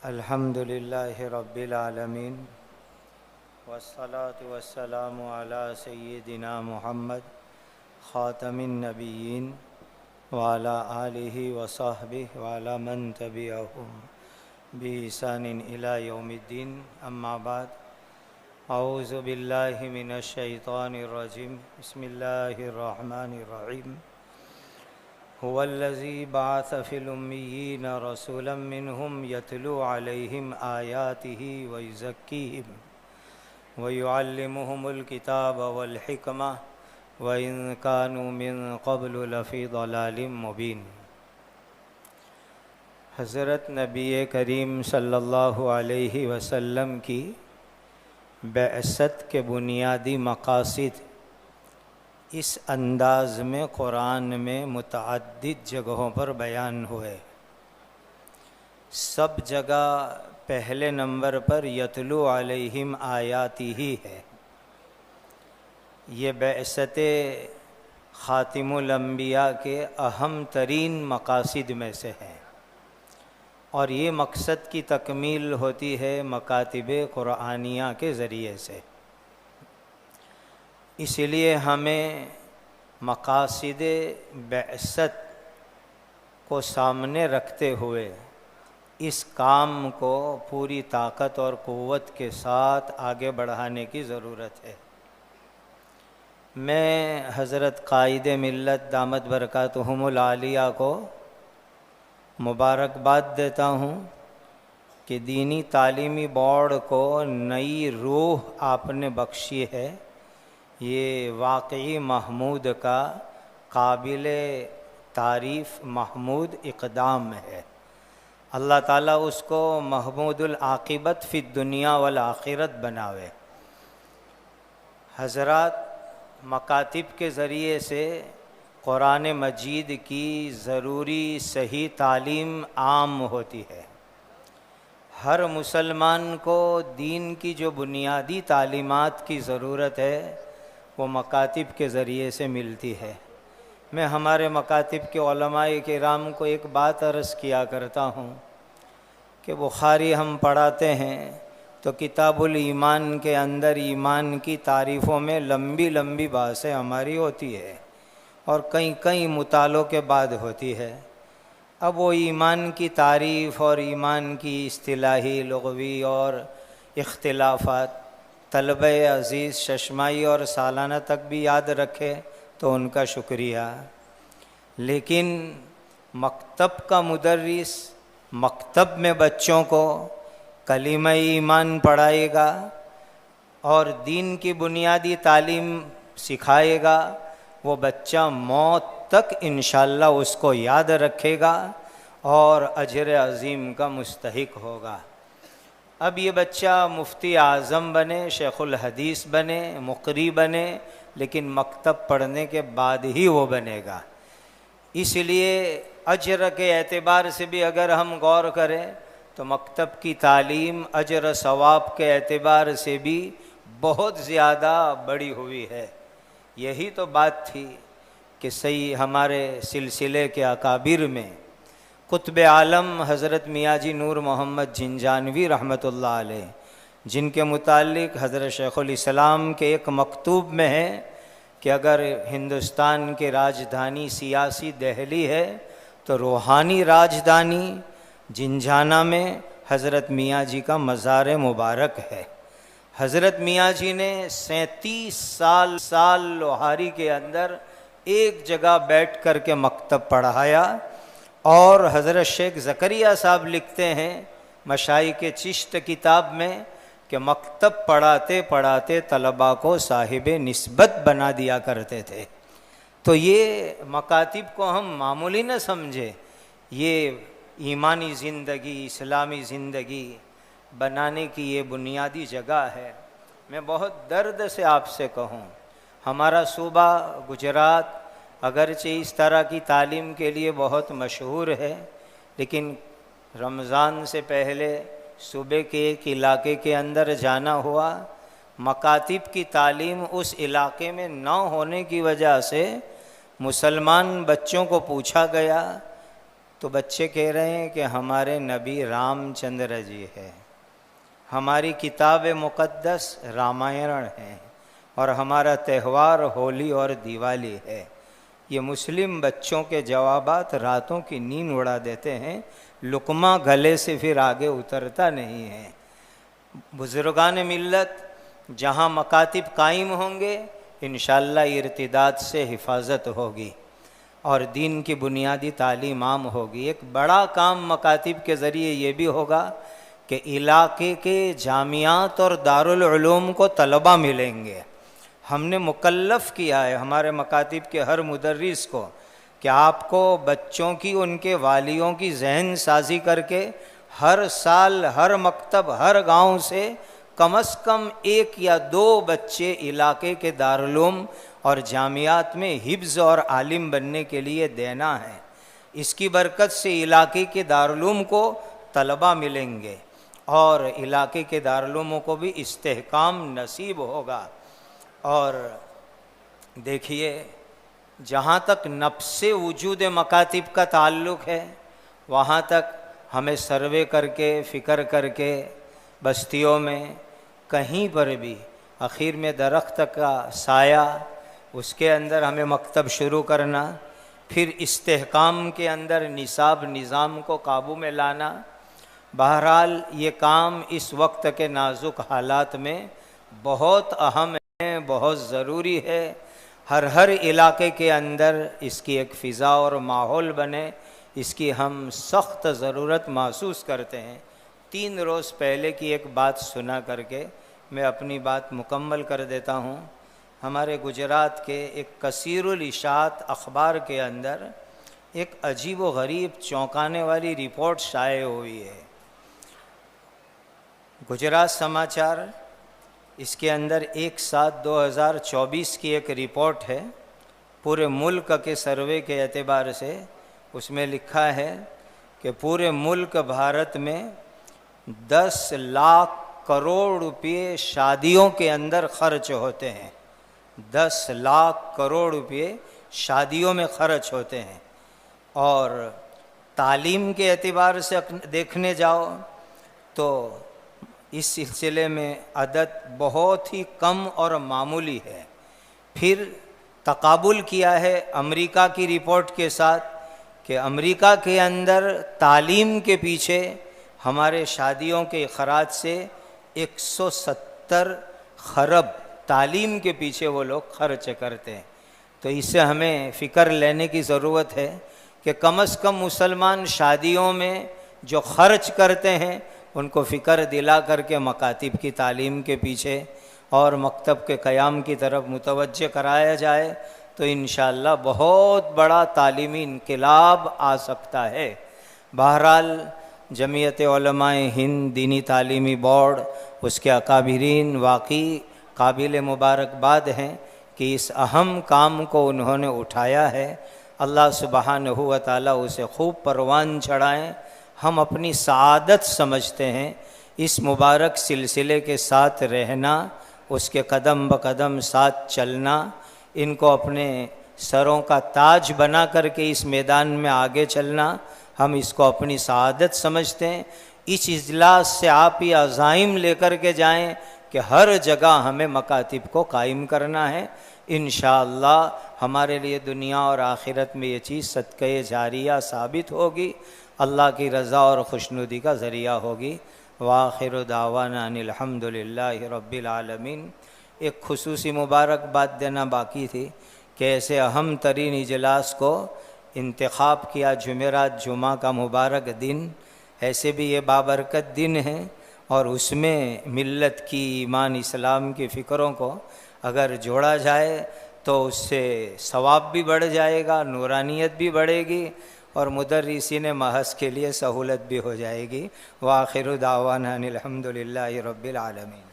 الحمد للہ رب العالمین والصلاة والسلام علی سیدنا محمد خاتم النبیین وعلی آلہ وصحبہ وعلی من تبعہم بإحسان الی یوم الدین. اما بعد، اعوذ باللہ من الشیطان الرجیم. بسم اللہ الرحمن الرحیم. هو الذي بعث في الأميين رسولا منهم يتلو عليهم آياته ويزكيهم ويعلمهم الكتاب والحكمة وإن كانوا من قبل لفي ضلال مبين. حضرت نبی کریم صلی اللہ علیہ وسلم کی بعثت کے بنیادی مقاصد اس انداز میں قرآن میں متعدد جگہوں پر بیان ہوئے. سب جگہ پہلے نمبر پر یتلو علیہم آیاتی ہی ہے. یہ بعثت خاتم الانبیاء کے اہم ترین مقاصد میں سے ہے، اور یہ مقصد کی تکمیل ہوتی ہے مکاتب قرآنیہ کے ذریعے سے. اس لیے ہمیں مقاصد بعثت کو سامنے رکھتے ہوئے اس کام کو پوری طاقت اور قوت کے ساتھ آگے بڑھانے کی ضرورت ہے. میں حضرت قائد ملت دامت برکاتہم العالیہ کو مبارکباد دیتا ہوں کہ دینی تعلیمی بورڈ کو نئی روح آپ نے بخشی ہے. یہ واقعی محمود کا قابل تعریف محمود اقدام ہے. اللہ تعالیٰ اس کو محمود العاقبت فی الدنیا والآخرت بناوے. حضرات، مکاتب کے ذریعے سے قرآن مجید کی ضروری صحیح تعلیم عام ہوتی ہے. ہر مسلمان کو دین کی جو بنیادی تعلیمات کی ضرورت ہے وہ مکاتب کے ذریعے سے ملتی ہے. میں ہمارے مکاتب کے علماء کرام کو ایک بات عرض کیا کرتا ہوں کہ بخاری ہم پڑھاتے ہیں تو کتاب الایمان کے اندر ایمان کی تعریفوں میں لمبی لمبی بحثیں ہماری ہوتی ہے اور کئی مطالعوں کے بعد ہوتی ہے. اب وہ ایمان کی تعریف اور ایمان کی اصطلاحی لغوی اور اختلافات طلبہ عزیز ششمائی اور سالانہ تک بھی یاد رکھے تو ان کا شکریہ. لیکن مکتب کا مدرس مکتب میں بچوں کو کلمہ ایمان پڑھائے گا اور دین کی بنیادی تعلیم سکھائے گا. وہ بچہ موت تک انشاءاللہ اس کو یاد رکھے گا اور اجر عظیم کا مستحق ہوگا. اب یہ بچہ مفتی اعظم بنے، شیخ الحدیث بنے، مقری بنے، لیکن مکتب پڑھنے کے بعد ہی وہ بنے گا. اس لیے اجر کے اعتبار سے بھی اگر ہم غور کریں تو مکتب کی تعلیم اجر ثواب کے اعتبار سے بھی بہت زیادہ بڑی ہوئی ہے. یہی تو بات تھی کہ صحیح ہمارے سلسلے کے اکابر میں قطب عالم حضرت میاں جی نور محمد جنجانوی رحمۃ اللہ علیہ، جن کے متعلق حضرت شیخ الاسلام کے ایک مکتوب میں ہے کہ اگر ہندوستان کی راجدھانی سیاسی دہلی ہے تو روحانی راجدھانی جنجانہ میں حضرت میاں جی کا مزار مبارک ہے. حضرت میاں جی نے 37 سال لوہاری کے اندر ایک جگہ بیٹھ کر کے مکتب پڑھایا. اور حضرت شیخ زکریا صاحب لکھتے ہیں مشائخ چشت کتاب میں کہ مکتب پڑھاتے پڑھاتے طلباء کو صاحب نسبت بنا دیا کرتے تھے. تو یہ مکاتب کو ہم معمولی نہ سمجھے، یہ ایمانی زندگی، اسلامی زندگی بنانے کی یہ بنیادی جگہ ہے. میں بہت درد سے آپ سے کہوں، ہمارا صوبہ گجرات اگرچہ اس طرح کی تعلیم کے لیے بہت مشہور ہے، لیکن رمضان سے پہلے صوبے کے ایک علاقے کے اندر جانا ہوا. مکاتب کی تعلیم اس علاقے میں نہ ہونے کی وجہ سے مسلمان بچوں کو پوچھا گیا تو بچے کہہ رہے ہیں کہ ہمارے نبی رام چندر جی ہے، ہماری کتاب مقدس رامائن ہے، اور ہمارا تہوار ہولی اور دیوالی ہے۔ یہ مسلم بچوں کے جوابات راتوں کی نیند اڑا دیتے ہیں، لقمہ گلے سے پھر آگے اترتا نہیں ہے۔ بزرگان ملت جہاں مکاتب قائم ہوں گے انشاءاللہ ارتداد سے حفاظت ہوگی اور دین کی بنیادی تعلیم عام ہوگی۔ ایک بڑا کام مکاتب کے ذریعے یہ بھی ہوگا کہ علاقے کے جامعات اور دارالعلوم کو طلبہ ملیں گے۔ ہم نے مکلف کیا ہے ہمارے مکاتب کے ہر مدرس کو کہ آپ کو بچوں کی ان کے والیوں کی ذہن سازی کر کے ہر سال ہر مکتب ہر گاؤں سے کم از کم 1 یا 2 بچے علاقے کے دارالعلوم اور جامعات میں حفظ اور عالم بننے کے لیے دینا ہے۔ اس کی برکت سے علاقے کے دارالعلوم کو طلبہ ملیں گے اور علاقے کے دارالعلوموں کو بھی استحکام نصیب ہوگا۔ اور دیکھیے جہاں تک نفس وجود مکاتب کا تعلق ہے وہاں تک ہمیں سروے کر کے فکر کر کے بستیوں میں کہیں پر بھی اخیر میں درخت کا سایہ اس کے اندر ہمیں مکتب شروع کرنا، پھر استحکام کے اندر نصاب نظام کو قابو میں لانا۔ بہرحال یہ کام اس وقت کے نازک حالات میں بہت اہم ہے، بہت ضروری ہے۔ ہر علاقے کے اندر اس کی ایک فضا اور ماحول بنے، اس کی ہم سخت ضرورت محسوس کرتے ہیں۔ 3 روز پہلے کی ایک بات سنا کر کے میں اپنی بات مکمل کر دیتا ہوں۔ ہمارے گجرات کے ایک کثیر الاشاعت اخبار کے اندر ایک عجیب و غریب چونکانے والی رپورٹ شائع ہوئی ہے۔ گجرات سماچار اس کے اندر 1/7/2024 کی ایک رپورٹ ہے پورے ملک کے سروے کے اعتبار سے۔ اس میں لکھا ہے کہ پورے ملک بھارت میں 10 لاکھ کروڑ روپے شادیوں کے اندر خرچ ہوتے ہیں۔ 10 لاکھ کروڑ روپے شادیوں میں خرچ ہوتے ہیں، اور تعلیم کے اعتبار سے دیکھنے جاؤ تو اس سلسلے میں عدد بہت ہی کم اور معمولی ہے۔ پھر تقابل کیا ہے امریکہ کی رپورٹ کے ساتھ کہ امریکہ کے اندر تعلیم کے پیچھے ہمارے شادیوں کے اخراج سے 170 خرب تعلیم کے پیچھے وہ لوگ خرچ کرتے ہیں۔ تو اس سے ہمیں فکر لینے کی ضرورت ہے کہ کم از کم مسلمان شادیوں میں جو خرچ کرتے ہیں ان کو فکر دلا کر کے مکاتب کی تعلیم کے پیچھے اور مکتب کے قیام کی طرف متوجہ کرایا جائے تو انشاءاللہ بہت بڑا تعلیمی انقلاب آ سکتا ہے۔ بہرحال جمعیت علماء ہند دینی تعلیمی بورڈ اس کے اکابرین واقعی قابل مبارکباد ہیں کہ اس اہم کام کو انہوں نے اٹھایا ہے۔ اللہ سبحانہ و تعالیٰ اسے خوب پروان چڑھائیں۔ ہم اپنی سعادت سمجھتے ہیں اس مبارک سلسلے کے ساتھ رہنا، اس کے قدم بقدم ساتھ چلنا، ان کو اپنے سروں کا تاج بنا کر کے اس میدان میں آگے چلنا، ہم اس کو اپنی سعادت سمجھتے ہیں۔ اس اجلاس سے آپ یہ عزائم لے کر کے جائیں کہ ہر جگہ ہمیں مکاتب کو قائم کرنا ہے۔ انشاءاللہ ہمارے لیے دنیا اور آخرت میں یہ چیز صدقہ جاریہ ثابت ہوگی، اللہ کی رضا اور خوشنودی کا ذریعہ ہوگی۔ وآخر دعوانا ان الحمدللہ رب العالمین۔ ایک خصوصی مبارکباد دینا باقی تھی کہ ایسے اہم ترین اجلاس کو انتخاب کیا جمعرات جمعہ کا مبارک دن، ایسے بھی یہ بابرکت دن ہے اور اس میں ملت کی ایمان اسلام کی فکروں کو اگر جوڑا جائے تو اس سے ثواب بھی بڑھ جائے گا، نورانیت بھی بڑھے گی اور مدرسین محض کے لیے سہولت بھی ہو جائے گی۔ وآخر دعوانا ان الحمدللہ رب العالمین۔